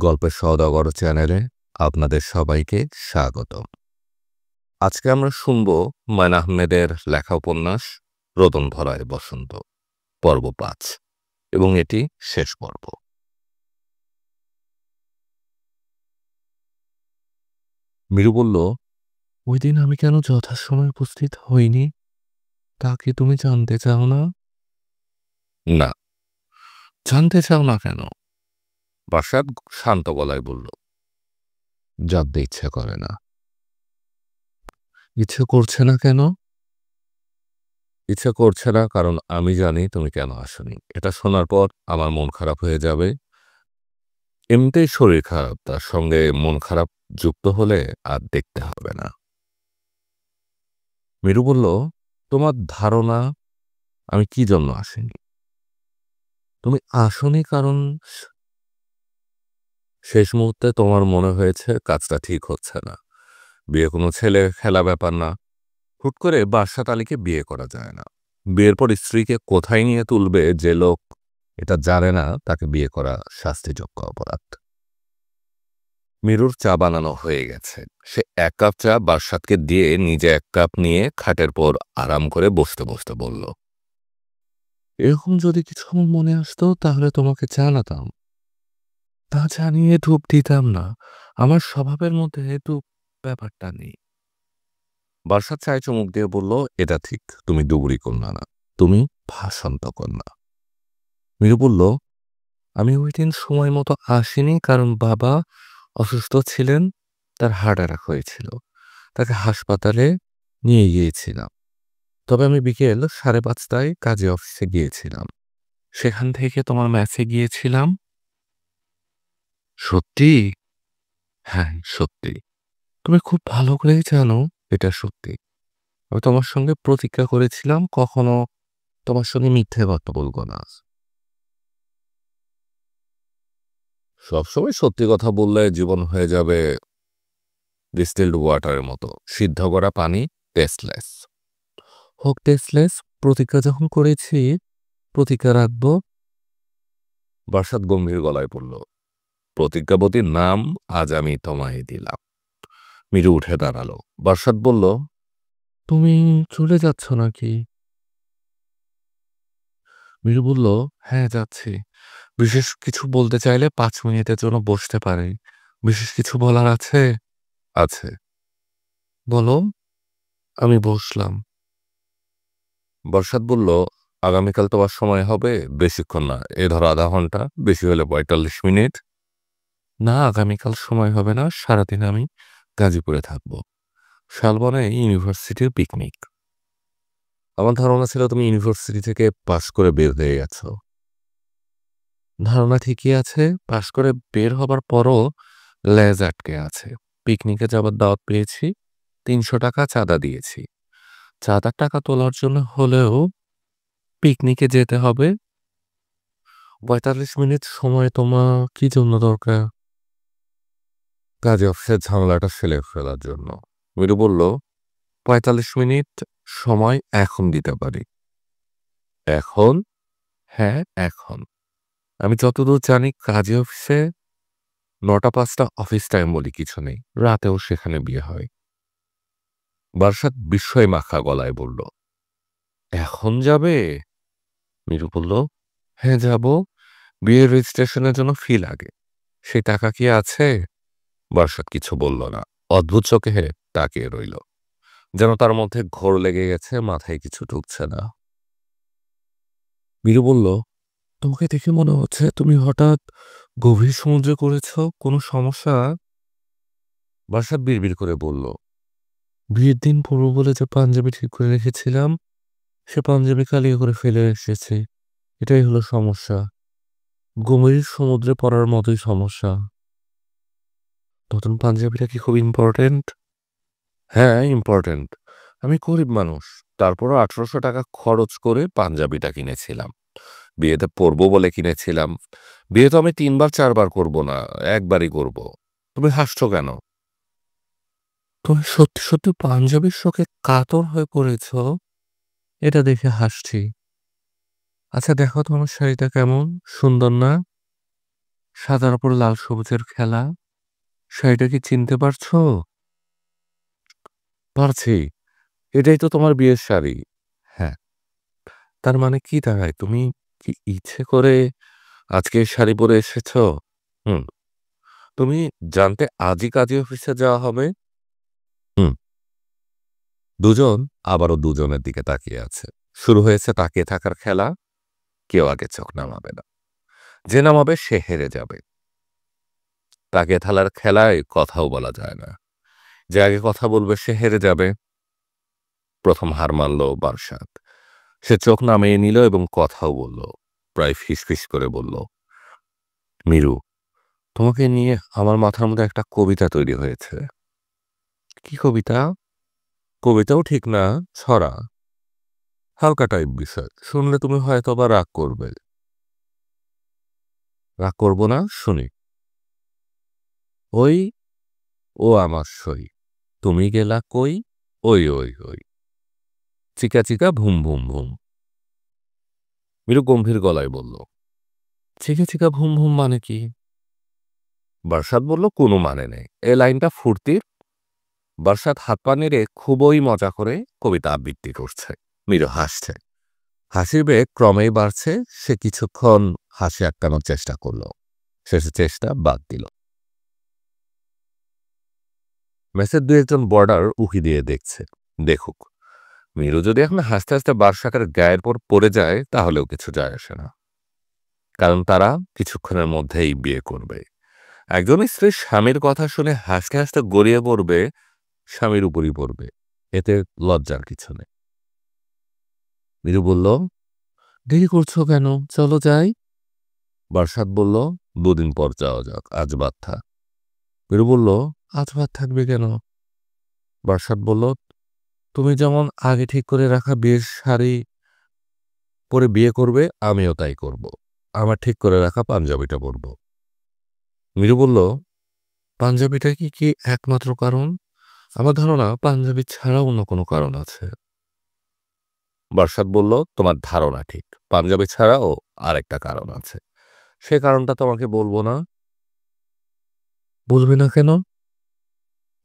গল্পের সওদাগর চ্যানেলে আপনাদের সবাইকে স্বাগতম। আজকে আমরা শুনব হুমায়ূন আহমেদের লেখা উপন্যাস রোদন ধরায় বসন্ত পর্ব ৫ এবং এটি শেষ পর্ব। মিরু বলল, ওই দিন আমি কেন যথাসময়ে উপস্থিত হইনি তা কি তুমি জানতে চাও না? না। জানতে চাও না কেন? বাসাদ শান্ত গলায় বলল, জানতে ইচ্ছে করে না। ইচ্ছে করছে না কেন? ইচ্ছে করছে না কারণ আমি জানি তুমি কেন আসোনি। এটা শোনার পর আমার মন খারাপ হয়ে যাবে। এমনিতেই শরীর খারাপ, তার সঙ্গে মন খারাপ যুক্ত হলে আর দেখতে হবে না। মিরু বলল, তোমার ধারণা আমি কি জন্য আসিনি? তুমি আসোনি কারণ শেষ মুহূর্তে তোমার মনে হয়েছে কাজটা ঠিক হচ্ছে না। বিয়ে কোনো ছেলে খেলা ব্যাপার না। হুট করে বাদশাহ আলীকে বিয়ে করা যায় না। বিয়ের পর স্ত্রীকে কোথায় নিয়ে তুলবে যে লোক এটা জানে না, তাকে বিয়ে করা শাস্তিযোগ্য অপরাধ। মিরুর চা বানানো হয়ে গেছে। সে ১ কাপ চা বাদশাহকে দিয়ে নিজে ১ কাপ নিয়ে খাটের পর আরাম করে বসতে বসতে বলল, এরকম যদি কিছু আমার মনে আসতো তাহলে তোমাকে জানাতাম। তা জানিয়ে ধূপ দিতাম না। আমার স্বভাবের মধ্যে ধূপ ব্যাপারটা নেই। বাদশাহ চায়ে চুমুক দিয়ে বলল, এটা ঠিক, তুমি ডুবুরি কন্যা না, তুমি ভাষান্ত কন্যা। মিরু বলল, আমি ওই দিন সময় মতো আসিনি কারণ বাবা অসুস্থ ছিলেন, তার হার্ট অ্যাটাক হয়েছিল। তাকে হাসপাতালে নিয়ে গিয়েছিলাম। তবে আমি বিকেল ৫:৩০টায় কাজে অফিসে গিয়েছিলাম। সেখান থেকে তোমার ম্যাচে গিয়েছিলাম। সত্যি? হ্যাঁ, সত্যি। তুমি খুব ভালো করেই জানো এটা সত্যি। আমি তোমার সঙ্গে প্রতিজ্ঞা করেছিলাম কখনো তোমার সঙ্গে মিথ্যে কথা বলবো না। সবসময় সত্যি কথা বললে জীবন হয়ে যাবে ডিস্টিলড ওয়াটারের মতো, সিদ্ধ করা পানি, টেস্টলেস। হোক টেস্টলেস, প্রতিজ্ঞা যখন করেছি প্রতিজ্ঞা রাখবো। বাসাদ গম্ভীর গলায় পড়ল, প্রতিজ্ঞাবতীর নাম আজ আমি তোমায় দিলাম। মিরু উঠে দাঁড়ালো। বাসাদ বলল, তুমি চলে যাচ্ছ নাকি? মিরু বলল, হ্যাঁ যাচ্ছি। বিশেষ কিছু বলতে চাইলে ৫ মিনিটের জন্য বসতে পারি। বিশেষ কিছু বলার আছে? আছে। বলো। আমি বসলাম। বর্ষাদ বলল, আগামীকাল তোমার সময় হবে? বেশিক্ষণ না, এ ধরো আধা ঘন্টা, বেশি হলে ৪৫ মিনিট। না, আগামীকাল সময় হবে না, সারাদিন আমি গাজীপুরে থাকবো। শালবনে ইউনিভার্সিটির পিকনিক। আমার ধারণা ছিল তুমি ইউনিভার্সিটি থেকে পাশ করে বের হয়ে গেছো। ধারণা ঠিকই আছে, পাশ করে বের হবার পরও লেজ আটকে আছে। পিকনিকে যাবার দাওয়াত পেয়েছি, ৩০০ টাকা চাঁদা দিয়েছি। চাঁদার টাকা তোলার জন্য হলেও পিকনিকে যেতে হবে। ৪৫ মিনিট সময় তোমার কি জন্য দরকার? কাজে অফিসের ঝামেলাটা ফেলে ফেলার জন্য। মিরু বলল, ৪৫ মিনিট সময় এখন দিতে পারি। এখন? হ্যাঁ, এখন। আমি যতদূর জানি কাজে অফিসে ৯টা-৫টা অফিস টাইম বলি কিছু নেই, রাতেও সেখানে বিয়ে হয়। বারাসাত বিস্ময় মাখা গলায় বলল, এখন যাবে? মিরু বলল, হ্যাঁ যাব। বিয়ের রেজিস্ট্রেশনের জন্য ফি লাগে। সেই টাকা কি আছে? বারাসাত কিছু বলল না, অদ্ভুত চোখে তাকিয়ে রইল, যেন তার মধ্যে ঘোর লেগে গেছে, মাথায় কিছু ঢুকছে না। মিরু বলল, তোমাকে দেখে মনে হচ্ছে তুমি হঠাৎ গভীর সমুদ্রে করেছ, কোনো সমস্যা? বারাসাত বিড়বিড় করে বলল, বিয়ের দিন পরবো বলে যে পাঞ্জাবি ঠিক করে রেখেছিলাম সে পাঞ্জাবি কালিয়ে করে ফেলে এসেছি, এটাই হলো সমস্যা। গভীর সমুদ্রে পড়ার মতোই সমস্যা। নতুন পাঞ্জাবিটা কি খুব ইম্পর্টেন্ট? হ্যাঁ, ইম্পর্টেন্ট। আমি গরিব মানুষ, তারপরও ১৮০০ টাকা খরচ করে পাঞ্জাবিটা কিনেছিলাম। বিয়েতে পরবো বলে কিনেছিলাম। বিয়ে তো আমি ৩ বার ৪ বার করবো না, একবারই করব। তুমি হাসছো কেন? তুমি সত্যি সত্যি পাঞ্জাবির শোকে কাতর হয়ে পড়েছ, এটা দেখে হাসছি। আচ্ছা দেখো তো আমার শাড়িটা কেমন, সুন্দর না? সাদার উপর লাল সবুজের খেলা, শাড়িটা কি চিনতে পারছো? পারছি। এটাই তো তোমার বিয়ের শাড়ি। হ্যাঁ। তার মানে কি দাঁড়ায়? তুমি কি ইচ্ছে করে আজকে এই শাড়ি পরে এসেছো? হুম। তুমি জানতে আজই কাজী অফিসে যাওয়া হবে? হুম। দুজন আবারও দুজনের দিকে তাকিয়ে আছে। শুরু হয়েছে তাকিয়ে থাকার খেলা। কেউ আগে চোখ নামাবে না। যে নামাবে সে হেরে যাবে। তাকিয়ে থাকার খেলায় কথাও বলা যায় না। যে আগে কথা বলবে সে হেরে যাবে। প্রথম হার মানল বারসাত। সে চোখ নামিয়ে নিল এবং কথাও বলল। প্রায় ফিসফিস করে বলল, মিরু, তোমাকে নিয়ে আমার মাথার মধ্যে একটা কবিতা তৈরি হয়েছে। কি কবিতা? কবিতাও ঠিক না, ছড়া। হালকা টাইপ বিষয়, শুনলে তুমি হয়তো বা রাগ করবে। রাগ করবো না, শুনি। ওই ও আমার সই, তুমি গেলা কই, ওই ওই ওই, চিকা চিকা ভুম ভুম ভুম। মিরু গম্ভীর গলায় বলল, চিকা চিকা ভুম ভুম মানে কি? বারসাত বলল, কোনো মানে নেই, এ লাইনটা ফুর্তির। বারসাত হাত পা নেড়ে খুবই মজা করে কবিতা আবৃত্তি করছে। মিরু হাসছে। হাসির বেগ ক্রমেই বাড়ছে। সে কিছুক্ষণ হাসি আটকানোর চেষ্টা করল, শেষে চেষ্টা বাদ দিল। মেসের দু একজন বর্ডার উকি দিয়ে দেখছে। দেখুক, মিরু যদি এখন হাসতে হাসতে বারসাতের গায়ের পর পড়ে যায় তাহলেও কিছু যায় আসে না, কারণ তারা কিছুক্ষণের মধ্যেই বিয়ে করবে। একজন স্ত্রীর স্বামীর কথা শুনে হাসতে হাসতে গড়িয়ে পড়বে, স্বামীর উপরই পড়বে, এতে লজ্জার কিছু নেই। মিরু বলল, দেরি করছো কেন, চলো যাই। বারসাত বলল, দুদিন পর যাওয়া যাক, আজ বাদ থাক। মিরু বলল, আজ বাদ থাকবে কেন? বারসাত বলল, তুমি যেমন আগে ঠিক করে রাখা বিয়ের শাড়ি পরে বিয়ে করবে, আমিও তাই করব। আমার ঠিক করে রাখা পাঞ্জাবিটা পরব। মিরু বলল, পাঞ্জাবিটা কি কি একমাত্র কারণ? আমার ধারণা পাঞ্জাবি ছাড়াও অন্য কোনো কারণ আছে। বারসাত বলল, তোমার ধারণা ঠিক, পাঞ্জাবি ছাড়াও আরেকটা কারণ আছে। সে কারণটা তোমাকে বলবো না। বলবে না কেন?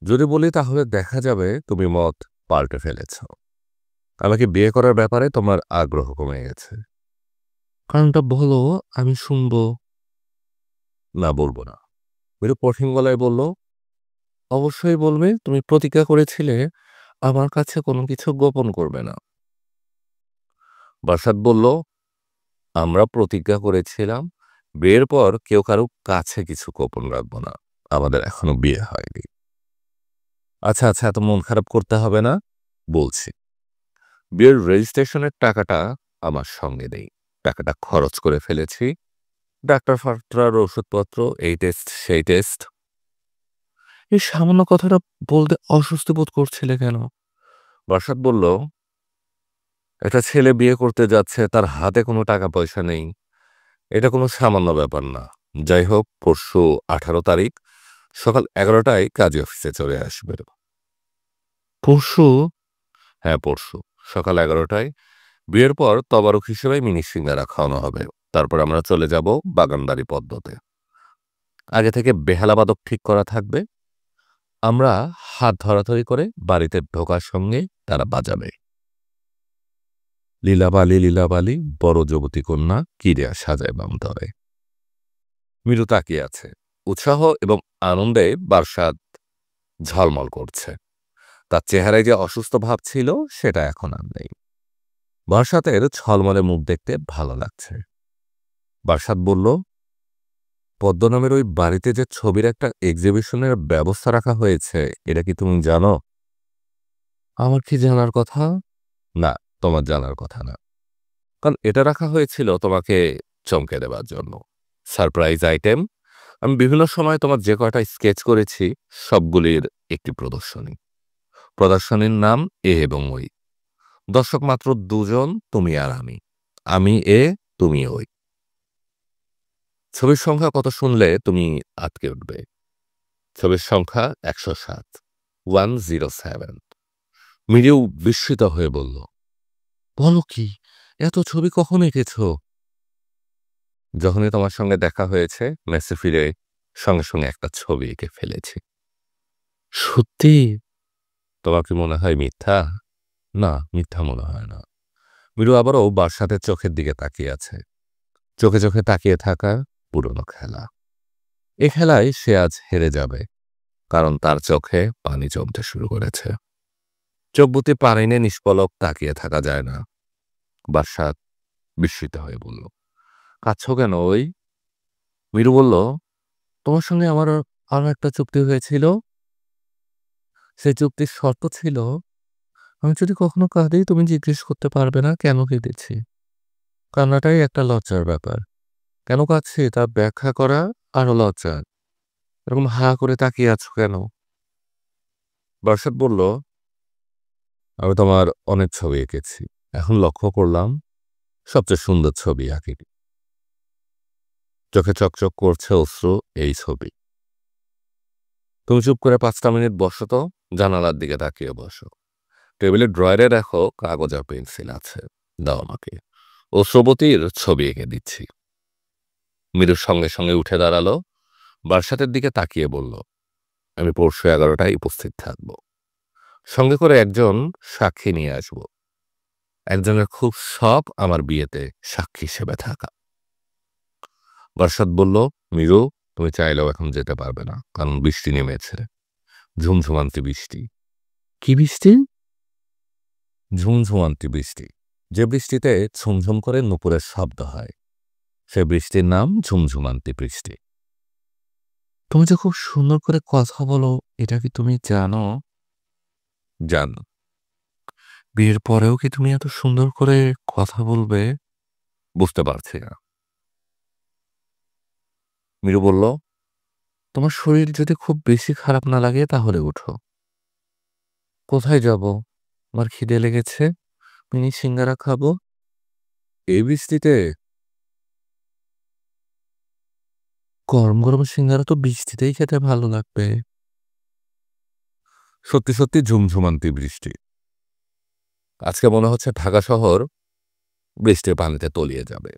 যদি বলি তাহলে দেখা যাবে তুমি মত পাল্টে ফেলেছ। আমাকে বিয়ে করার ব্যাপারে তোমার আগ্রহ কমে গেছে। কারণটা বলো, আমি শুনবো। না, বলবো না। মিরু কঠিন গলায় বলল, অবশ্যই বলবে, তুমি প্রতিজ্ঞা করেছিলে আমার কাছে কোনো কিছু গোপন করবে না। বারসাত বলল, আমরা প্রতিজ্ঞা করেছিলাম বিয়ের পর কেউ কারো কাছে কিছু গোপন রাখবো না। আমাদের এখনো বিয়ে হয়নি। আচ্ছা আচ্ছা, এত মন খারাপ করতে হবে না, বলছি। বিয়ের রেজিস্ট্রেশনের টাকাটা আমার সঙ্গে নেই। টাকাটা খরচ করে ফেলেছি। ডাক্তার ফাক্তার, ওষুধপত্র, এই টেস্ট সেই টেস্ট। এই সামান্য কথাটা বলতে অস্বস্তি বোধ করছিলে কেন? বারসাত বলল, একটা ছেলে বিয়ে করতে যাচ্ছে, তার হাতে কোনো টাকা পয়সা নেই, এটা কোনো সামান্য ব্যাপার না। যাই হোক, পরশু 18 তারিখ সকাল 11টায় কাজী অফিসে চলে আসবে। পরশু? হ্যাঁ, পরশু সকাল 11টায়। বিয়ের পর তবারক হিসেবে মিনি সিঙ্গারা খাওয়ানো হবে। তারপর আমরা চলে যাব বাগানবাড়ি পদ্মতে। আগে থেকে বেহালাবাদক ঠিক করা থাকবে। আমরা হাত ধরাধরি করে বাড়িতে ঢোকার সঙ্গে তারা বাজাবে, লীলাবালি লীলাবালি বড় যুবতী কন্যা কিরিয়া সাজায় বামতরে। মিরু তাকিয়ে আছে। উৎসাহ এবং আনন্দে বারসাত ঝলমল করছে। তার চেহারায় যে অসুস্থ ভাব ছিল সেটা এখন আর নেই। বারসাতের ঝলমলে মুখ দেখতে ভালো লাগছে। বারসাত বলল, পদ্ম নামের ওই বাড়িতে যে ছবির একটা এক্সিবিশনের ব্যবস্থা রাখা হয়েছে, এটা কি তুমি জানো? আমার কি জানার কথা? না, তোমার জানার কথা না, কারণ এটা রাখা হয়েছিল তোমাকে চমকে দেবার জন্য। Surprise item. আমি বিভিন্ন সময় তোমার যে কয়টা স্কেচ করেছি সবগুলির একটি প্রদর্শনী। প্রদর্শনীর নাম এ এবং ওই। দর্শক মাত্র দুজন, তুমি আর আমি। আমি এ, তুমি ওই। ছবির সংখ্যা কত শুনলে তুমি আটকে উঠবে। ছবির সংখ্যা 107, 107। মিরিউ বিস্মিত হয়ে বলল, বলো কি, এত ছবি কখন এঁকেছ? যখনই তোমার সঙ্গে দেখা হয়েছে মেসে ফিরে সঙ্গে সঙ্গে একটা ছবি এঁকে ফেলেছি। সত্যি? তোমার কি মনে হয় মিথ্যা? না, মিথ্যা মনে হয় না। মিরু আবারও বার্সাদের চোখের দিকে তাকিয়ে আছে। চোখে চোখে তাকিয়ে থাকা পুরনো খেলা। এ খেলায় সে আজ হেরে যাবে, কারণ তার চোখে পানি জমতে শুরু করেছে। চোখ বুতে পানি নিয়ে নিষ্পলক তাকিয়ে থাকা যায় না। বার্সাত বিস্মিত হয়ে বলল, কাঁদছ কেন ওই? মিরু বলল, তোমার সঙ্গে আমার আরো একটা চুক্তি হয়েছিল। সেই চুক্তির শর্ত ছিল, আমি যদি কখনো কাঁদি তুমি জিজ্ঞেস করতে পারবে না কেন কেঁদেছি। কান্নাটাই একটা লজ্জার ব্যাপার। কেন কাঁদছি তা ব্যাখ্যা করা আরো লজ্জার। এরকম হা করে তাকিয়ে আছো কেন? বার্সাত বলল, আমি তোমার অনেক ছবি এঁকেছি। এখন লক্ষ্য করলাম সবচেয়ে সুন্দর ছবি আঁকিনি। চোখে চকচক করছে অশ্রু এই ছবি। তুমি চুপ করে 5টা মিনিট বসো তো, জানালার দিকে তাকিয়ে বসো। টেবিলের ড্রয়ারে দেখো কাগজ আর পেন্সিল আছে, দাও আমাকে। অশ্রবতীর ছবি এঁকে দিচ্ছি। মিরুর সঙ্গে সঙ্গে উঠে দাঁড়ালো, বার্সাতের দিকে তাকিয়ে বলল, আমি পরশু 11টায় উপস্থিত থাকব। সঙ্গে করে একজন সাক্ষী নিয়ে আসব। একজনের খুব শখ আমার বিয়েতে সাক্ষী হিসেবে থাকা। বার্সাত বলল, মিরু তুমি চাইলেও এখন যেতে পারবে না, কারণ বৃষ্টি নেমেছে। ঝুমঝুমান্তি বৃষ্টি। কি বৃষ্টি? ঝুমঝুমান্তি বৃষ্টি। যে বৃষ্টিতে ঝুমঝুম করে নুপুরের শব্দ হয়, সে বৃষ্টির নাম ঝুমঝুমান্তি বৃষ্টি। তুমি যে খুব সুন্দর করে কথা বলো, এটা কি তুমি জানো? জানো। বিয়ের পরেও কি তুমি এত সুন্দর করে কথা বলবে? বুঝতে পারছি না। মিরু বলল, তোমার শরীর যদি খুব বেশি খারাপ না লাগে তাহলে উঠো। কোথায় যাব? আমার খিদে লেগেছে, মিনি সিঙ্গারা খাবো। এই বৃষ্টিতে? গরম গরম সিঙ্গারা তো বৃষ্টিতেই খেতে ভালো লাগবে। সত্যি সত্যি ঝুমঝুমান্তি বৃষ্টি। আজকে মনে হচ্ছে ঢাকা শহর বৃষ্টির পানিতে তলিয়ে যাবে।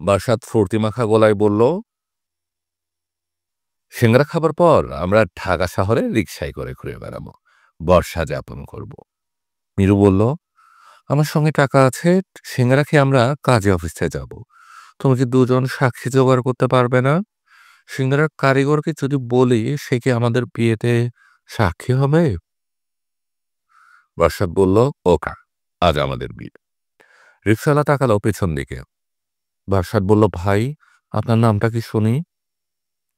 বার্সাত ফুর্তি মাখা গলায় বলল, সিঙ্গারা খাবার পর আমরা ঢাকা শহরে রিকশায় করে ঘুরে বেড়াবো, বর্ষা যাপন করব। মিরু বলল, আমার সঙ্গে টাকা আছে, সিঙ্গারা খেয়ে আমরা কাজে অফিসে যাব। তুমি কি দুজন সাক্ষী জোগাড় করতে পারবে না? সিঙ্গারার কারিগরকে যদি বলি সে কি আমাদের বিয়েতে সাক্ষী হবে? বার্সাত বলল, ওকা, আজ আমাদের বিয়ে। রিকশাওয়ালা তাকালো পেছন দিকে। বার্সাত বলল, ভাই আপনার নামটা কি শুনি?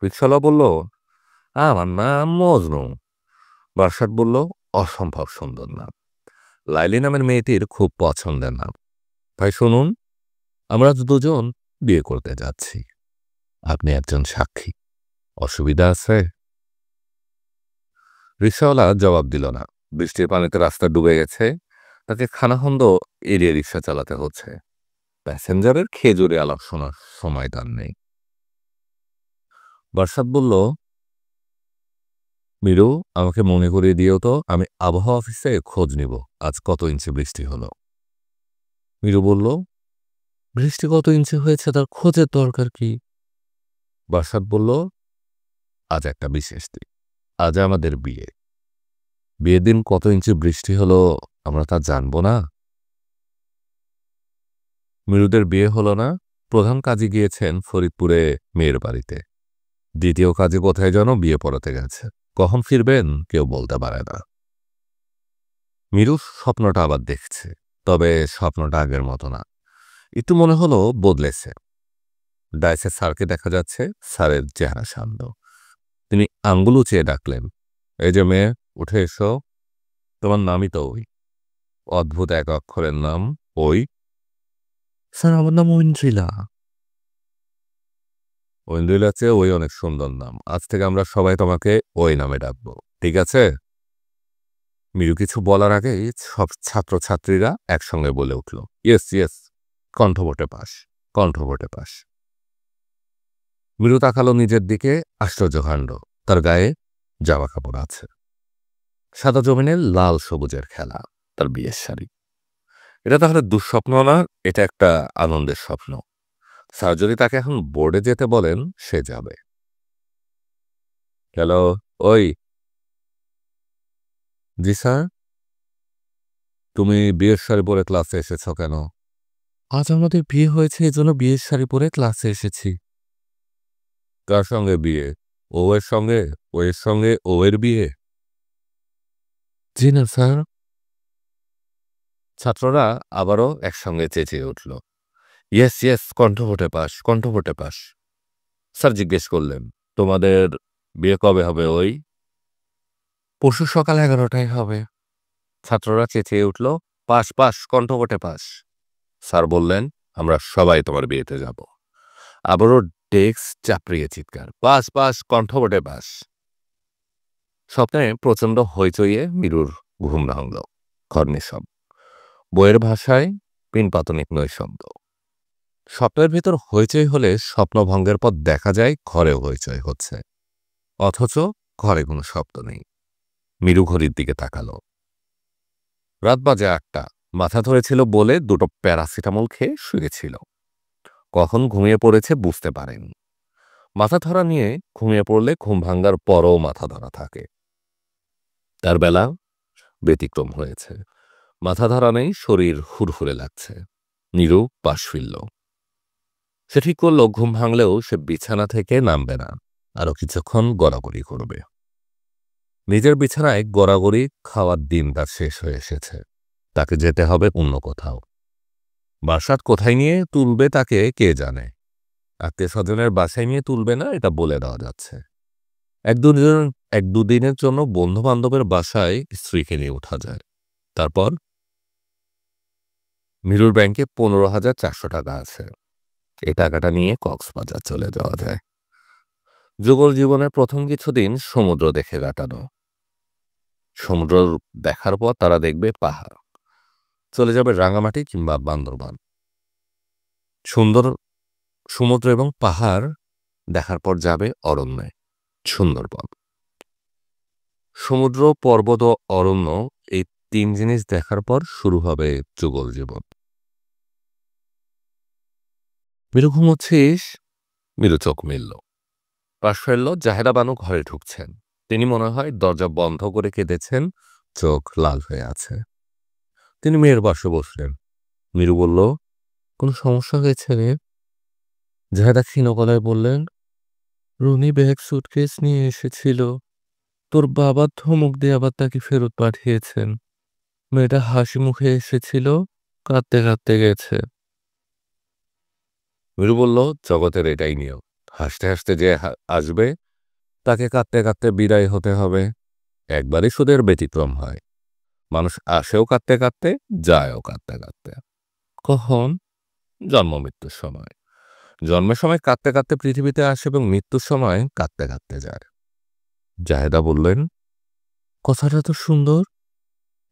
রিকশাওয়ালা বলল, আমার নাম মজনু। বার্সাত বলল, অসম্ভব সুন্দর নাম। লাইলি নামের মেয়েটির খুব পছন্দের নাম। ভাই শুনুন, আমরা দুজন বিয়ে করতে যাচ্ছি, আপনি একজন সাক্ষী। অসুবিধা আছে? রিকশাওয়ালা জবাব দিল না। বৃষ্টির পানিতে রাস্তা ডুবে গেছে, তাকে খানাখন্দ এড়িয়ে রিকশা চালাতে হচ্ছে। প্যাসেঞ্জারের খেজুরে আলাপ শোনার সময় তার নেই। বার্সাত বলল, মিরু আমাকে মনে করিয়ে দিও তো, আমি আবহাওয়া অফিসে খোঁজ নিব আজ কত ইঞ্চি বৃষ্টি হলো। মিরু বলল, বৃষ্টি কত ইঞ্চি হয়েছে তার খোঁজের দরকার কি? বার্সাত বলল, আজ একটা বিশেষ দিন, আজ আমাদের বিয়ে। বিয়ের দিন কত ইঞ্চি বৃষ্টি হলো আমরা তা জানবো না? মিরুদের বিয়ে হলো না। প্রধান কাজী গিয়েছেন ফরিদপুরে মেয়ের বাড়িতে। দ্বিতীয় কাজী কোথায় যেন বিয়ে পড়াতে গেছে। কখন ফিরবেন কেউ বলতে পারে না। মিরু স্বপ্নটা আবার দেখছে, তবে স্বপ্নটা আগের মতো না। একটু মনে হলো বদলেছে। ডাইসে স্যারকে দেখা যাচ্ছে, স্যারের চেহারা শান্ত। তিনি আঙ্গুল উঁচিয়ে ডাকলেন, এই যে মেয়ে, উঠে এসো। তোমার নামই তো ওই। অদ্ভুত এক অক্ষরের নাম, ওই। স্যার আমার নাম ঐন্দ্রিলা। ঐন্দ্রিলার চেয়ে ওই অনেক সুন্দর নাম। আজ থেকে আমরা সবাই তোমাকে ওই নামে ডাকবো, ঠিক আছে? মিরু কিছু বলার আগেই সব ছাত্রছাত্রীরা একসঙ্গে বলে উঠল, ইয়েস ইয়েস, কণ্ঠভোটে পাস, কণ্ঠভোটে পাস। মিরু তাকালো নিজের দিকে, আশ্চর্যকাণ্ড, তার গায়ে জামা কাপড় আছে। সাদা জমিনের লাল সবুজের খেলা, তার বিয়ের শাড়ি। এটা তাহলে দুঃস্বপ্ন না, এটা একটা আনন্দের স্বপ্ন। স্যার যদি তাকে এখন বোর্ডে যেতে বলেন সে যাবে। হ্যালো, ওই। জি স্যার। তুমি বিয়ের শাড়ি পরে ক্লাসে এসেছ কেন? আজ আমাদের বিয়ে হয়েছে, এজন্য বিয়ের শাড়ি পরে ক্লাসে এসেছি। কার সঙ্গে বিয়ে? ও এর সঙ্গে? ও এর সঙ্গে ও এর বিয়ে? জি না স্যার। ছাত্ররা আবারও একসঙ্গে চেঁচিয়ে উঠল। ইয়েস ইয়েস, কণ্ঠভোটে পাস, কণ্ঠভোটে পাস। স্যার জিজ্ঞেস করলেন, তোমাদের বিয়ে কবে হবে ওই? পরশু সকাল 11টায় হবে। ছাত্ররা চেঁচিয়ে উঠল, পাস পাস, কণ্ঠভোটে পাস। স্যার বললেন, আমরা সবাই তোমার বিয়েতে যাব। আবারও ডেস্ক চাপড়িয়ে চিৎকার, পাস পাস, কণ্ঠভোটে পাস। স্বপ্নে প্রচণ্ড হইচইয়ে মিরুর ঘুম ভাঙল। ঘর নিঃশব্দ। বইয়ের ভাষায় পিনপাতনিক নৈশব্দ। স্বপ্নের ভেতর হইচই হলে স্বপ্নভঙ্গের পর দেখা যায় ঘরেও হইচই হচ্ছে, অথচ ঘরে কোনো শব্দ নেই। মিরু ঘড়ির দিকে তাকালো। রাত বাজে 8টা। মাথা ধরেছিল বলে 2টো প্যারাসিটামল খেয়ে শুয়েছিল। কখন ঘুমিয়ে পড়েছে বুঝতে পারেনি। মাথা ধরা নিয়ে ঘুমিয়ে পড়লে ঘুম ভাঙ্গার পরও মাথা ধরা থাকে। তার বেলা ব্যতিক্রম হয়েছে। মাথা ধরা নেই, শরীর হুড়হুড়ে লাগছে। নীরু পাশ ফিরল। সে ঠিক করল ঘুম ভাঙলেও সে বিছানা থেকে নামবে না, আরো কিছুক্ষণ গড়াগড়ি করবে। নিজের বিছানায় গড়াগড়ি খাওয়ার দিন তার শেষ হয়ে এসেছে। তাকে যেতে হবে অন্য কোথাও। বাসাত কোথায় নিয়ে তুলবে তাকে কে জানে। আত্মীয় স্বজনের বাসায় নিয়ে তুলবে না, এটা বলে দেওয়া যাচ্ছে। এক দুদিনের জন্য বন্ধু বান্ধবের বাসায় স্ত্রীকে নিয়ে ওঠা যায়। তারপর মিরুর ব্যাংকে 15,400 টাকা আছে। এই টাকাটা নিয়ে কক্সবাজার চলে যাওয়া যায়। যুগল জীবনের প্রথম কিছুদিন সমুদ্র দেখে কাটানো। সমুদ্র দেখার পর তারা দেখবে পাহাড়। চলে যাবে রাঙামাটি কিংবা বান্দরবান। সুন্দর সমুদ্র এবং পাহাড় দেখার পর যাবে অরণ্যে, সুন্দরবন। সমুদ্র, পর্বত ও অরণ্য, এই 3 জিনিস দেখার পর শুরু হবে যুগল জীবন। মিরু ঘুমোচ্ছিস? মিরু চোখ মেলল। পাশ ফেলল। জাহেদা বানু ঘরে ঢুকছেন। তিনি মনে হয় দরজা বন্ধ করে কেঁদেছেন, চোখ লাল হয়ে আছে। তিনি মেয়ের পাশে বসলেন। মিরু বলল, কোনো সমস্যা হয়েছে রে? জাহেদা ক্ষীণ গলায় বললেন, রুনি ব্যাগ সুটকেস নিয়ে এসেছিল। তোর বাবা ধমক দিয়ে আবার তাকে ফেরত পাঠিয়েছেন। মেয়েটা হাসি মুখে এসেছিল, কাঁদতে কাঁদতে গেছে। মিরু বলল, জগতের এটাই নিয়ম। হাসতে হাসতে যে আসবে তাকে কাঁদতে কাঁদতে বিদায় হতে হবে। একবারই সুদের ব্যতিক্রম হয়। মানুষ আসেও কাঁদতে কাঁদতে, যায়ও কাঁদতে কাঁদতে। কখন? জন্ম মৃত্যুর সময়। জন্মের সময় কাঁদতে কাঁদতে পৃথিবীতে আসে এবং মৃত্যুর সময় কাঁদতে কাঁদতে যায়। জাহেদা বললেন, কথাটা তো সুন্দর।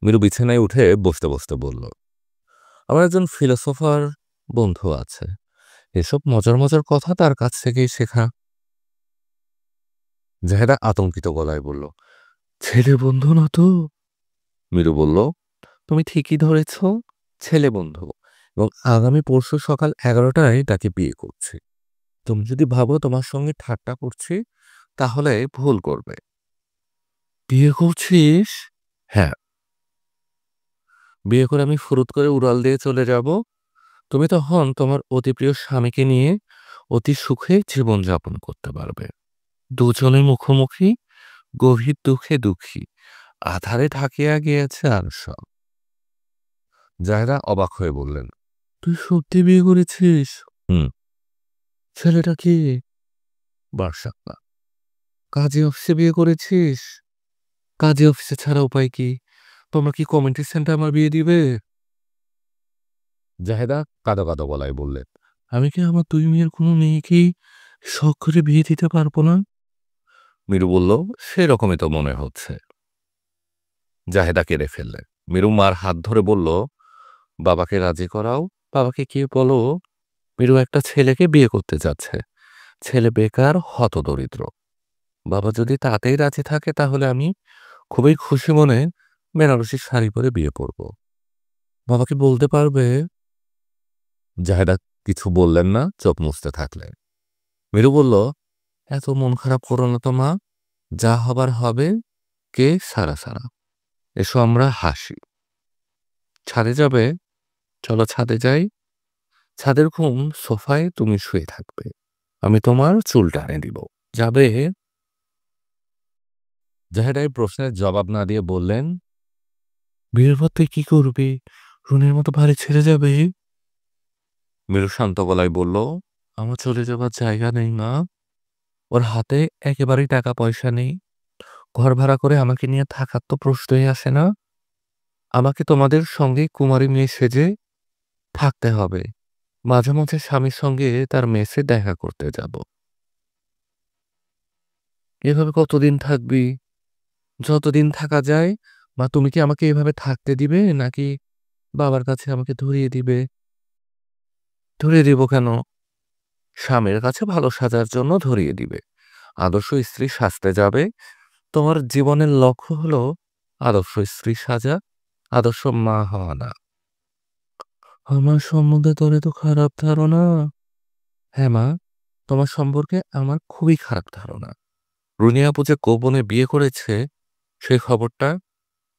মিরু বিছানায় উঠে বসতে বসতে বলল, আমার একজন ফিলোসোফার বন্ধু আছে। এসব মজার মজার কথা তার কাছ থেকেই শেখা। জাহেদা আতঙ্কিত গলায় বলল, ছেলে বন্ধু না তো? মিরু বলল, তুমি ঠিকই ধরেছ, ছেলে বন্ধু, এবং আগামী পরশু সকাল 11টায় তাকে বিয়ে করছি। তুমি যদি ভাবো তোমার সঙ্গে ঠাট্টা করছি তাহলে ভুল করবে। বিয়ে করছিস? হ্যাঁ। বিয়ে করে আমি ফুরুত করে উড়াল দিয়ে চলে যাব। তুমি তখন তোমার অতি প্রিয় স্বামীকে নিয়ে অতি সুখে জীবনযাপন করতে পারবে। দুজনে মুখোমুখি, গভীর দুঃখে দুঃখী, আধারে ঢাকিয়া গিয়েছে আর সব। জাহেদা অবাক হয়ে বললেন, তুই সত্যি বিয়ে করেছিস? হুম। ছেলেটা কি? বার্সাক্কা। কাজী অফিসে বিয়ে করেছিস? কাজী অফিসে ছাড়া উপায় কি? তোমরা কি কমিউনিটি সেন্টার আমার বিয়ে দিবে? জাহেদা কাঁদো কাঁদো গলায় বললেন, আমি কি আমার 2 মেয়ের কোনো মেয়েকেই শখ করে বিয়ে দিতে পারবো না? মিরু বলল, সেরকমই তো মনে হচ্ছে। জাহেদা কেঁদে ফেললেন। মিরু মার হাত ধরে বলল, বাবাকে রাজি করাও, বাবাকে কি বলো মিরু একটা ছেলেকে বিয়ে করতে যাচ্ছে। ছেলে বেকার, হতদরিদ্র। বাবা যদি তাতেই রাজি থাকে তাহলে আমি খুবই খুশি মনে বেনারসি শাড়ি পরে বিয়ে করব। বাবাকে বলতে পারবে? জাহেদা কিছু বললেন না, চোখ মুছতে থাকলেন। মিরু বলল, এত মন খারাপ করো না তো মা, যা হবার হবে, কে সারা সারা। এসো আমরা হাসি। ছাদে যাবে? চলো ছাদে যাই। ছাদের ঘুম সোফায় তুমি শুয়ে থাকবে, আমি তোমার চুল টানে দিব। যাবে? জাহেরা এই প্রশ্নের জবাব না দিয়ে বললেন, বিয়ের পর তুই কি করবি? রুনের মতো বাড়ি ছেড়ে যাবে? মিরু শান্ত গলায় বলল, আমার চলে যাবার জায়গা নেই মা। ওর হাতে একেবারেই টাকা পয়সা নেই। ঘর ভাড়া করে আমাকে নিয়ে থাকার তো প্রশ্নই আসে না। আমাকে তোমাদের সঙ্গে কুমারী মেয়ে সেজে থাকতে হবে। মাঝে মাঝে স্বামীর সঙ্গে তার মেসে দেখা করতে যাব। এভাবে কতদিন থাকবি? যতদিন থাকা যায়। মা, তুমি কি আমাকে এভাবে থাকতে দিবে, নাকি বাবার কাছে আমাকে ধরিয়ে দিবে? ধরিয়ে দিব কেন? স্বামীর কাছে ভালো সাজার জন্য ধরিয়ে দিবে। আদর্শ স্ত্রী সাজতে যাবে। তোমার জীবনের লক্ষ্য হলো আদর্শ স্ত্রী সাজা, আদর্শ মা হওয়া না। আমার সম্বন্ধে তোর এত খারাপ ধারণা? হ্যাঁ মা, তোমার সম্পর্কে আমার খুবই খারাপ ধারণা। রুনিয়া আপু যে গোপনে বিয়ে করেছে, সেই খবরটা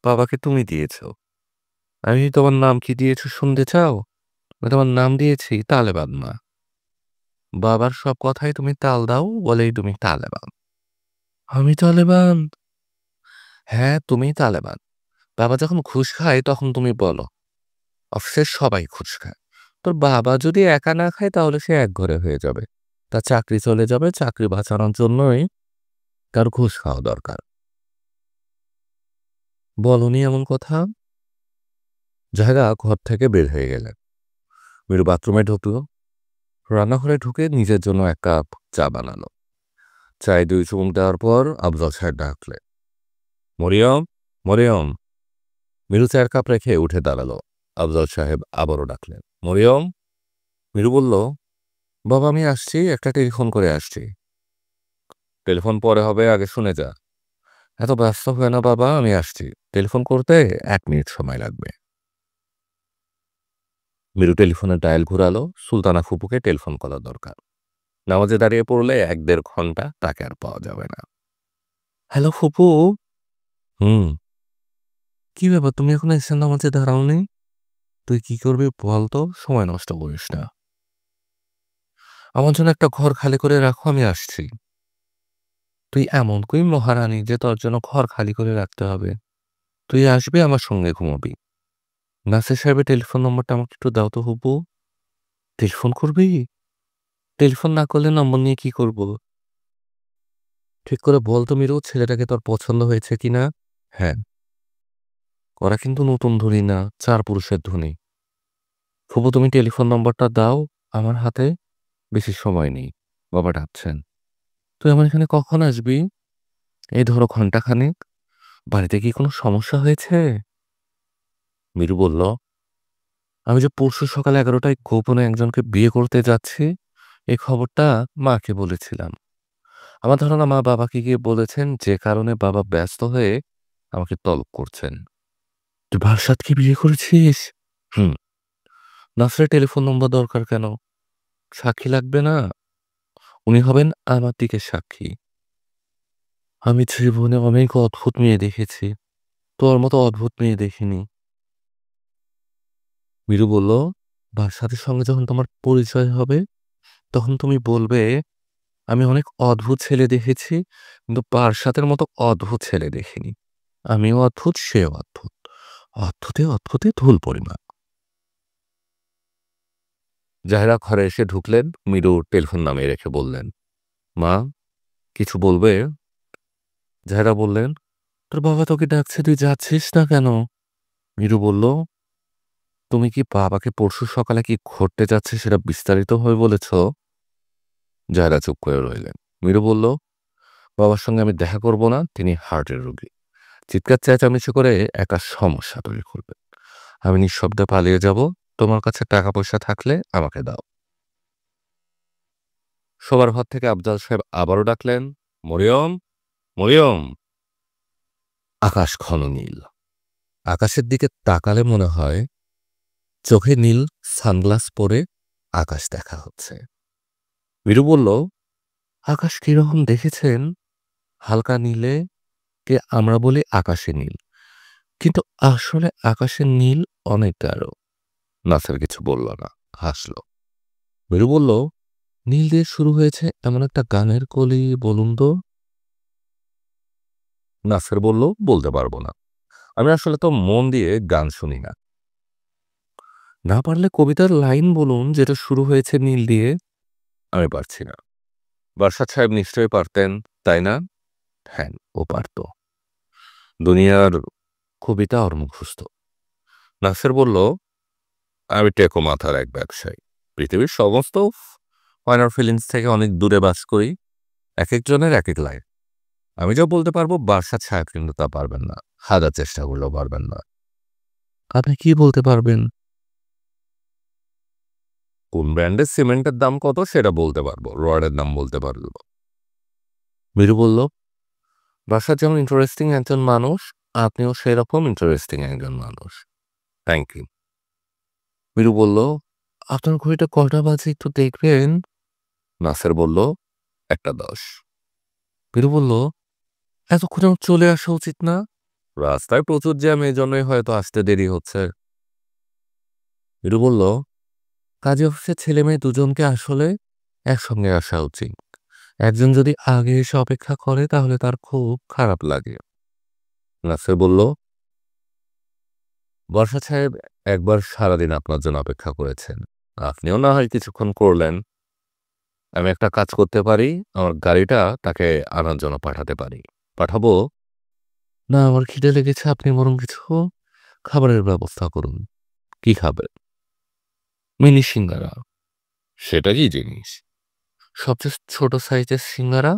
বাবাকে তুমি দিয়েছ। আমি তোমার নাম কি দিয়েছ শুনতে চাও? আমি তোমার নাম দিয়েছি তালেবান মা। বাবার সব কথাই তুমি তাল দাও বলেই তুমি তালেবান। আমি তালেবান? হ্যাঁ, তুমি তালেবান। বাবা যখন ঘুষ খায় তখন তুমি বলো, অফিসের সবাই ঘুষ খায়। তোর বাবা যদি একা না খায় তাহলে সে একঘরে হয়ে যাবে। তার চাকরি চলে যাবে, চাকরি বাঁচানোর জন্যই তার ঘুষ খাওয়া দরকার। বলনি এমন কথা? জাহেরা ঘর থেকে বের হয়ে গেলেন। মিরু বাথরুমে ঢুকলো। রান্নাঘরে ঢুকে নিজের জন্য এক কাপ চা বানালো। চায়ে 2 চুমুক দেওয়ার পর আফজল সাহেব ডাকলেন, মরিয়ম, মরিয়ম। মিরু চায়ের কাপ রেখে উঠে দাঁড়ালো। আফজল সাহেব আবারও ডাকলেন, মরিয়ম। মিরু বলল, বাবা আমি আসছি, একটা টেলিফোন করে আসছি। টেলিফোন পরে হবে, আগে শুনে যা। এত ব্যস্ত হয় না বাবা, আমি আসছি। টেলিফোন করতে 1 মিনিট সময় লাগবে। মিরু টেলিফোনের ডায়াল ঘুরালো। সুলতানা ফুপুকে টেলিফোন করা দরকার। নামাজে দাঁড়িয়ে পড়লে 1-1.5 ঘন্টা তাকে আর পাওয়া যাবে না। হ্যালো ফুপু। হুম। কি ব্যাপার, তুমি এখন এসে নামাজে দাঁড়াওনি? তুই কি করবি বল তো, সময় নষ্ট করিস না। আমার জন্য একটা ঘর খালি করে রাখো, আমি আসছি। তুই এমন কই মহারানী যে তোর জন্য ঘর খালি করে রাখতে হবে? তুই আসবি, আমার সঙ্গে ঘুমাবি। নাসির সাহেবের টেলিফোন নম্বরটা আমাকে একটু দাও তো হুপু। টেলিফোন করবি? টেলিফোন না করলে নম্বর নিয়ে কি করব? ঠিক করে বল তো মিরু, ছেলেটাকে তোর পছন্দ হয়েছে কিনা? হ্যাঁ। ওরা কিন্তু নতুন ধনী না, 4 পুরুষের ধনী। ফুপু তুমি টেলিফোন নম্বরটা দাও আমার হাতে। বেশি সময় নেই, বাবা ডাকছেন। তুই আমার এখানে কখন আসবি? এই ধরো ঘন্টাখানেক। বাড়িতে কি কোনো সমস্যা হয়েছে? মিরু বলল, আমি যে পরশু সকাল 11টায় গোপনে একজনকে বিয়ে করতে যাচ্ছি, এই খবরটা মাকে বলেছিলাম। আমার ধারণা মা বাবাকে গিয়ে বলেছেন, যে কারণে বাবা ব্যস্ত হয়ে আমাকে তলব করছেন। তুই বারসাতকে বিয়ে করেছিস? হুম। নাসরের টেলিফোন নম্বর দরকার কেন? সাক্ষী লাগবে না? উনি হবেন আমার দিকে সাক্ষী। আমি জীবনে অনেক অদ্ভুত মেয়ে দেখেছি, তোর মতো অদ্ভুত মেয়ে দেখিনি। মিরু বলল, বাদশাদের সঙ্গে যখন তোমার পরিচয় হবে তখন তুমি বলবে, আমি অনেক অদ্ভুত ছেলে দেখেছি, কিন্তু বাদশাদের মতো অদ্ভুত ছেলে দেখিনি। আমিও অদ্ভুত, সেও অদ্ভুত। অদ্ভুতে অদ্ভুতে ধুল পরিমাপ। জাহেরা ঘরে এসে ঢুকলেন। মিরু টেলিফোন নামিয়ে রেখে বললেন, মা, কিছু বলবে? জাহেরা বললেন, তোর বাবা তোকে ডাকছে, তুই যাচ্ছিস না কেন? মিরু বলল, তুমি কি বাবাকে পরশু সকালে কি ঘটতে যাচ্ছে সেটা বিস্তারিতভাবে বলেছ? জাহেরা চুপ করে রইলেন। মিরু বলল, বাবার সঙ্গে আমি দেখা করব না, তিনি হার্টের রোগী। চিৎকার চেঁচামেচি করে একটা সমস্যা তৈরি করবে। আমি নিঃশব্দে পালিয়ে যাব। তোমার কাছে টাকা পয়সা থাকলে আমাকে দাও। শোবার ঘর থেকে আফজাল সাহেব আবারও ডাকলেন, মরিয়ম, মরিয়ম। আকাশ ঘন নীল। আকাশের দিকে তাকালে মনে হয় চোখে নীল সানগ্লাস পরে আকাশ দেখা হচ্ছে। মিরু বলল, আকাশ কিরকম দেখেছেন? হালকা নীলে কে আমরা বলি আকাশে নীল, কিন্তু আসলে আকাশের নীল অনেক গাঢ়। নাসের কিছু বলল না, হাসল। মিরু বলল, নীল দিয়ে শুরু হয়েছে এমন একটা গানের কলি বলুন তো। নাসের বলল, বলতে পারবো না, আমি আসলে তো মন দিয়ে গান শুনি না। না পারলে কবিতার লাইন বলুন যেটা শুরু হয়েছে নীল দিয়ে। আমি পারছি না। বারসাত সাহেব নিশ্চয়ই পারতেন, তাই না? হ্যাঁ, ও পারত। দুনিয়ার কবিতা ওর মুখস্থ। নাসের বলল, আমি টেকো মাথার এক ব্যবসায়ী। পৃথিবীর সমস্ত ফাইনাল ফিলিংস থেকে অনেক দূরে বাস করি। এক একজনের এক এক লাইন। আমি যা বলতে পারবো বারসাত সাহেব কিন্তু তা পারবেন না, হাজার চেষ্টা করলেও পারবেন না। আপনি কি বলতে পারবেন? কোন ব্র্যান্ডের সিমেন্টের দাম কত সেটা বলতে পারবো, রডের দাম বলতে পারবো। মিরু বলল, বাসার যেমন ইন্টারেস্টিং একজন মানুষ, আপনিও সেরকম ইন্টারেস্টিং একজন মানুষ। Thank you. মিরু বলল, আপনার ঘড়িটা কটা বাজে একটু দেখবেন? নাসের বলল, 1:10। মিরু বলল, এতক্ষণে চলে আসা উচিত না? রাস্তায় প্রচুর জ্যাম, এই জন্যই হয়তো আসতে দেরি হচ্ছে। মিরু বলল, কাজী অফিসের ছেলে মেয়ে দুজনকে আসলে একসঙ্গে আসা উচিত। একজন যদি আগে এসে অপেক্ষা করে তাহলে তার খুব খারাপ লাগে। নাসের বলল, বর্ষা সাহেব একবার সারাদিন আপনার জন্য অপেক্ষা করেছেন, আপনিও না হয় কিছুক্ষণ করলেন। আমি একটা কাজ করতে পারি, আমার গাড়িটা তাকে আনার জন্য পাঠাতে পারি। পাঠাবো? না, আমার খিদে লেগেছে, আপনি বরং কিছু খাবারের ব্যবস্থা করুন। কি খাবেন? মিনি সিঙ্গারা। সেটা কি জিনিস? সবচেয়ে ছোট সাইজের সিঙ্গারা।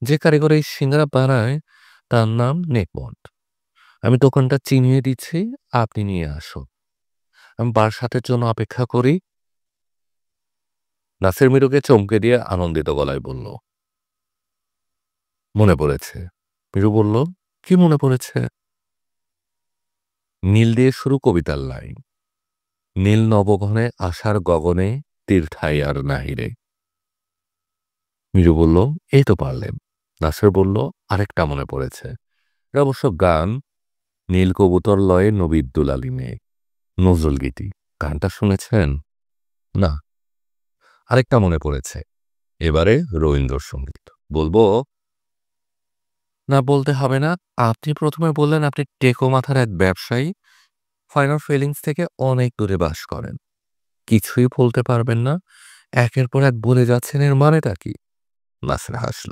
যে কারিগর এই সিঙ্গারা বানায় তার নাম নেকমন্ড। আমি দোকানটা চিনিয়ে দিচ্ছি, আপনি নিয়ে আসুন। আমি বারসাতের জন্য অপেক্ষা করি। নাসির মিরুকে চমকে দিয়ে আনন্দিত গলায় বলল, মনে পড়েছে। মিরু বলল, কি মনে পড়েছে? নীল দিয়ে শুরু কবিতার লাইন। নীল নবঘনে আশার গগনে তীর ঠাই আর নাহিরে। মিরু বলল, এই তো পারলেন। নাসির বলল, আরেকটা মনে পড়েছে। এটা অবশ্য গান, নীল কবুতর লয়ে নবীর দুলালি মেয়ে, নজরুল গীতি। গানটা শুনেছেন? না। আরেকটা মনে পড়েছে, এবারে রবীন্দ্রসঙ্গীত। বলবো? না, বলতে হবে না। আপনি প্রথমে বললেন আপনি টেকো মাথার এক ব্যবসায়ী, ফাইনাল ফিলিংস থেকে অনেক দূরে বাস করেন। কিছুই বলতে পারবেন না, একের পর এক বলে যাচ্ছেন, এর মানেটা কি? নাসির হাসল।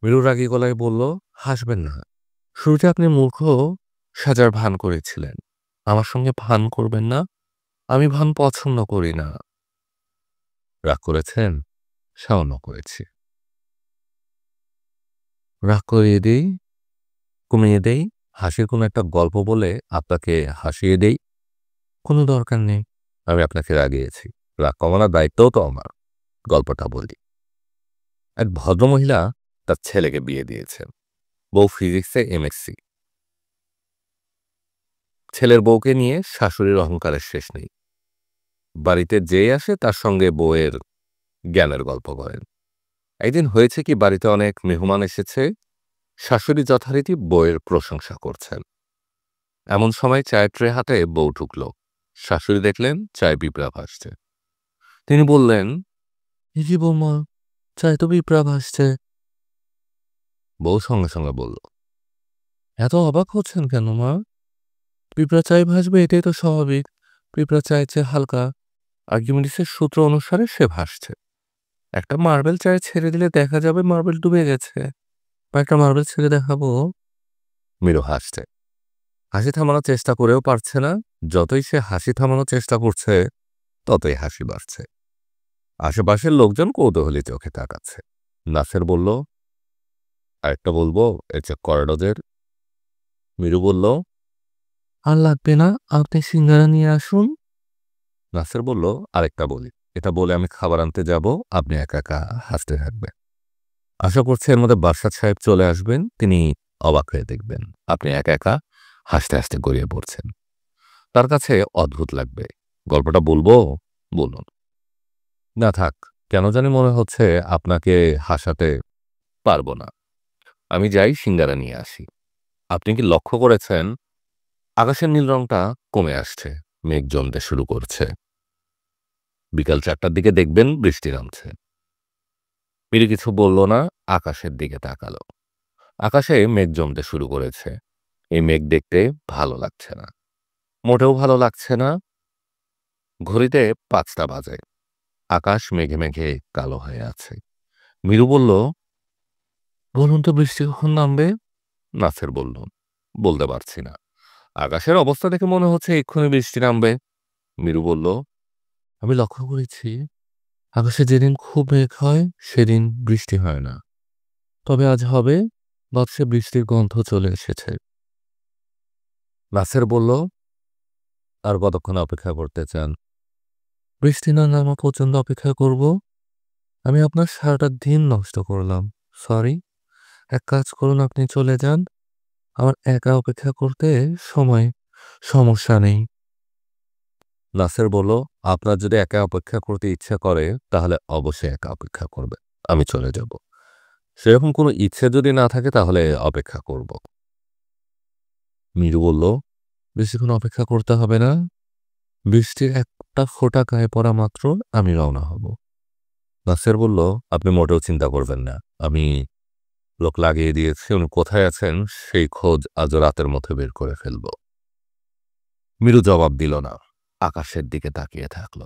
মিরু রাগী গলায় বলল, হাসবেন না। শুরুতে আপনি মূর্খ সাজার ভান করেছিলেন, আমার সঙ্গে ভান করবেন না। আমি ভান পছন্দ করি না। রাগ করেছেন? সামান্য করেছি। রাগ করিয়ে দেই, কমিয়ে দেই, হাসির কোনো একটা গল্প বলে আপনাকে হাসিয়ে দেই। কোনো দরকার নেই। আমি আপনাকে রাগিয়েছি, রাগ কমানোর দায়িত্বও তো আমার। গল্পটা বলি। এক ভদ্রমহিলা তার ছেলেকে বিয়ে দিয়েছেন। বউ ফিজিক্সে এমএসসি। ছেলের বউকে নিয়ে শাশুড়ির অহংকারের শেষ নেই। বাড়িতে যেই আসে তার সঙ্গে বউয়ের জ্ঞানের গল্প করেন। একদিন হয়েছে কি, বাড়িতে অনেক মেহমান এসেছে। শাশুড়ি যথারীতি বউয়ের প্রশংসা করছেন। এমন সময় চায়ের ট্রে হাতে বউ ঢুকল। শাশুড়ি দেখলেন চায়ে পিঁপড়া ভাসছে। তিনি বললেন, এ কি বৌমা, চায়ে তো পিঁপড়া ভাসছে। বউ সঙ্গে সঙ্গে বলল, এত অবাক হচ্ছেন কেন মা? পিঁপড়া চায়ে ভাসবে, এটাই তো স্বাভাবিক। পিঁপড়া চায়ের চেয়ে হালকা, আর্কিমিডিসের সূত্র অনুসারে সে ভাসছে। একটা মার্বেল চায়ে ছেড়ে দিলে দেখা যাবে মার্বেল ডুবে গেছে। বা একটা মার্বেল ছেড়ে দেখাবো। মিরু হাসছে। হাসি থামানোর চেষ্টা করেও পারছে না। যতই সে হাসি থামানোর চেষ্টা করছে ততই হাসি বাড়ছে। আশেপাশের লোকজন কৌতূহলী চোখে তাকাচ্ছে। নাসের বলল, আরেকটা বলবো, এর চেয়ে করিডোরের। মিরু বলল, আর লাগবে না, আপনি সিঙ্গারা নিয়ে আসুন। নাসের বলল, আরেকটা বলি, এটা বলে আমি খাবার আনতে যাব, আপনি একা একা হাসতে থাকবেন। আশা করছি এর মধ্যে বারসাত সাহেব চলে আসবেন, তিনি অবাক হয়ে দেখবেন আপনি একা একা হাসতে হাসতে গড়িয়ে পড়ছেন। তার কাছে অদ্ভুত লাগবে। গল্পটা বলবো? বলুন। না থাক, কেন জানি মনে হচ্ছে আপনাকে হাসাতে পারব না। আমি যাই সিঙ্গারা নিয়ে আসি। আপনি কি লক্ষ্য করেছেন আকাশের নীল রংটা কমে আসছে, মেঘ জমতে শুরু করছে। বিকাল 4টার দিকে দেখবেন বৃষ্টি নামছে। মিরি কিছু বলল না, আকাশের দিকে তাকালো। আকাশে মেঘ জমতে শুরু করেছে। এই মেঘ দেখতে ভালো লাগছে না, মোটেও ভালো লাগছে না। ঘড়িতে 5টা বাজে। আকাশ মেঘে মেঘে কালো হয়ে আছে। মিরু বলল, বলুন তো বৃষ্টি কখন নামবে? নাসের বলল, বলতে পারছি না। আকাশের অবস্থা দেখে মনে হচ্ছে এক্ষুনি বৃষ্টি নামবে। মিরু বলল, আমি লক্ষ্য করেছি আকাশে যেদিন খুব মেঘ হয় সেদিন বৃষ্টি হয় না। তবে আজ হবে, বাতাসে বৃষ্টির গন্ধ চলে এসেছে। নাসের বলল, আর কতক্ষণ অপেক্ষা করতে চান? বৃষ্টি না নামা পর্যন্ত অপেক্ষা করব। আমি আপনার সারাটা দিন নষ্ট করলাম। সরি। এক কাজ করুন, আপনি চলে যান। আমার একা অপেক্ষা করতে সময় সমস্যা নেই। নাসের বলল, আপনার যদি একা অপেক্ষা করতে ইচ্ছা করে তাহলে অবশ্যই একা অপেক্ষা করবে। আমি চলে যাব। সেরকম কোনো ইচ্ছে যদি না থাকে তাহলে অপেক্ষা করব। মিরু বলল, বেশিক্ষণ অপেক্ষা করতে হবে না। বৃষ্টির একটা ফোঁটা গায়ে পড়া মাত্র আমি রওনা হব। নাসের বলল, আপনি মোটেও চিন্তা করবেন না। আমি লোক লাগিয়ে দিয়েছি, উনি কোথায় আছেন সেই খোঁজ আজ রাতের মধ্যে বের করে ফেলব। মিরু জবাব দিল না, আকাশের দিকে তাকিয়ে থাকল।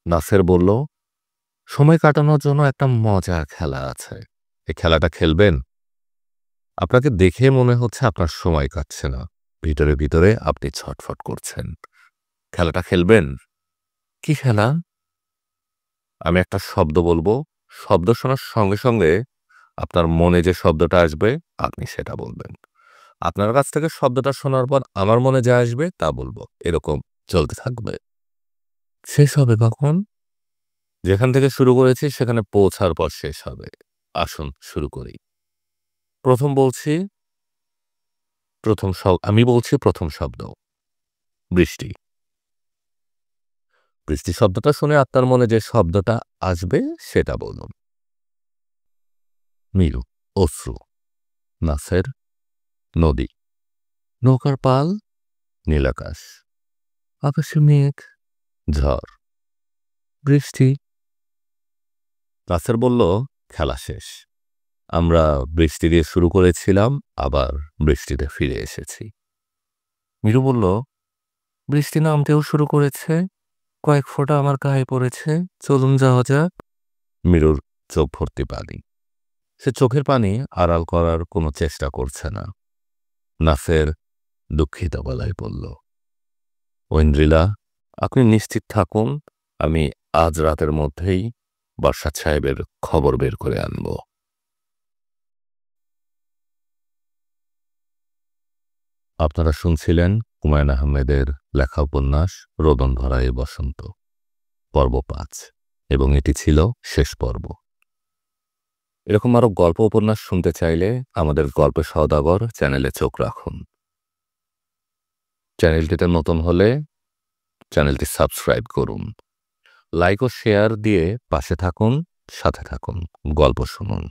নাসের বলল, সময় কাটানোর জন্য একটা মজার খেলা আছে। এই খেলাটা খেলবেন? আপনাকে দেখে মনে হচ্ছে আপনার সময় কাটছে না, ভিতরে ভিতরে আপনি ছটফট করছেন। খেলাটা খেলবেন? কি খেলা? আমি একটা শব্দ বলবো, শব্দ শোনার সঙ্গে সঙ্গে আপনার মনে যে শব্দটা আসবে আপনি সেটা বলবেন। আপনার কাছ থেকে শব্দটা শোনার পর আমার মনে যা আসবে তা বলবো। এরকম চলতে থাকবে। শেষ হবে কখন? যেখান থেকে শুরু করেছি সেখানে পৌঁছার পর শেষ হবে। আসুন শুরু করি। প্রথম বলছি, আমি বলছি প্রথম শব্দ, বৃষ্টি। বৃষ্টি শব্দটা শুনে আপনার মনে যে শব্দটা আসবে সেটা বলুন। মিরু, অশ্রু। নাসের, নদী। নৌকার পাল, নীলাকাশ। আকাশে মেঘ, ঝড়। বৃষ্টি। নাসের বলল, খেলা শেষ। আমরা বৃষ্টি দিয়ে শুরু করেছিলাম, আবার বৃষ্টিতে ফিরে এসেছি। মিরু বলল, বৃষ্টি নামতেও শুরু করেছে। কয়েক ফোঁটা আমার গায়ে পড়েছে। চলুন যাওয়া যাক। মিরুর চোখ ভর্তি পানি। সে চোখের পানি আড়াল করার কোনো চেষ্টা করছে না। নাসের দুঃখিত গলায় বলল, ঐন্দ্রিলা, আপনি নিশ্চিত থাকুন, আমি আজ রাতের মধ্যেই বাদশাহ সাহেবের খবর বের করে আনব। আপনারা শুনছিলেন হুমায়ুন আহমেদের লেখা উপন্যাস রোদনধরা এ বসন্ত, পর্ব 5, এবং এটি ছিল শেষ পর্ব। এরকম আরো গল্প উপন্যাস শুনতে চাইলে আমাদের গল্প সওদাগর চ্যানেলে চোখ রাখুন। চ্যানেলটিতে নতুন হলে চ্যানেলটি সাবস্ক্রাইব করুন। লাইক ও শেয়ার দিয়ে পাশে থাকুন, সাথে থাকুন, গল্প শুনুন।